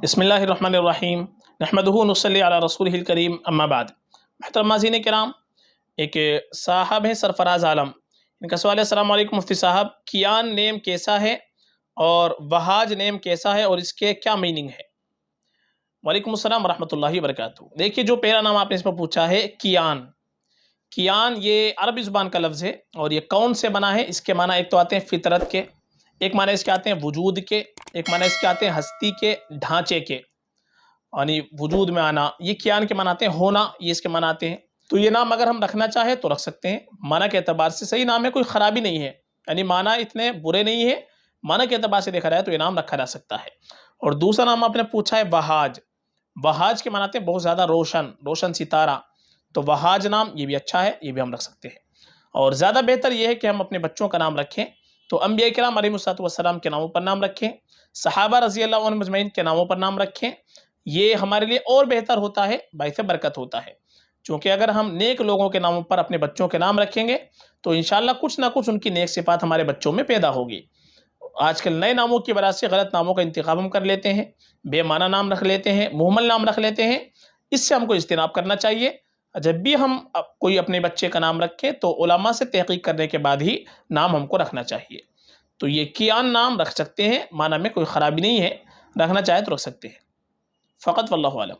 بسم اللہ الرحمن الرحیم نحمدہ ونصلی علی رسولہ الکریم اما بعد۔ محترم ناظرین کرام، ایک صاحب ہیں سرفراز عالم، ان کا سوال ہے: السلام علیکم مفتی صاحب، کیان نیم کیسا ہے اور وہاج نیم کیسا ہے اور اس کے کیا میننگ ہے؟ وعلیکم السلام ورحمۃ اللہ وبرکاتہ۔ دیکھیے، جو پہلا نام آپ نے اس پر پوچھا ہے کیان، کیان یہ عربی زبان کا لفظ ہے اور یہ کون سے بنا ہے؟ اس کے معنی ایک تو آتے ہیں فطرت کے، ایک معنی اس کے آتے ہیں وجود کے، ایک معنی اس کے آتے ہیں ہستی کے، ڈھانچے کے، یعنی وجود میں آنا۔ یہ کیان کے معنی آتے ہیں ہونا، یہ اس کے معنی آتے ہیں۔ تو یہ نام اگر ہم رکھنا چاہیں تو رکھ سکتے ہیں، معنی کے اعتبار سے صحیح نام ہے، کوئی خرابی نہیں ہے، یعنی معنی اتنے برے نہیں ہے، معنی کے اعتبار سے دیکھا جائے تو یہ نام رکھا جا سکتا ہے۔ اور دوسرا نام آپ نے پوچھا ہے وہاج، وہاج کے معنی آتے ہیں بہت زیادہ روشن، روشن ستارہ، تو وہاج نام یہ بھی اچھا ہے، یہ بھی ہم رکھ سکتے ہیں۔ اور زیادہ بہتر یہ ہے کہ ہم اپنے بچوں کا نام رکھیں تو انبیاء کرام علیہ السلام کے ناموں پر نام رکھیں، صحابہ رضی اللہ عنہم اجمعین کے ناموں پر نام رکھیں، یہ ہمارے لیے اور بہتر ہوتا ہے، باعث برکت ہوتا ہے۔ چونکہ اگر ہم نیک لوگوں کے ناموں پر اپنے بچوں کے نام رکھیں گے تو انشاءاللہ کچھ نہ کچھ ان کی نیک صفات ہمارے بچوں میں پیدا ہوگی۔ آج کل نئے ناموں کی وجہ سے غلط ناموں کا انتخاب ہم کر لیتے ہیں، بے معنی نام رکھ لیتے ہیں، مہمل نام رکھ لیتے ہیں، اس سے ہم کو اجتناب کرنا چاہیے۔ جب بھی ہم کوئی اپنے بچے کا نام رکھیں تو علماء سے تحقیق کرنے کے بعد ہی نام ہم کو رکھنا چاہیے۔ تو یہ کیان نام رکھ سکتے ہیں، معنی میں کوئی خرابی نہیں ہے، رکھنا چاہے تو رکھ سکتے ہیں فقط، واللہ اعلم۔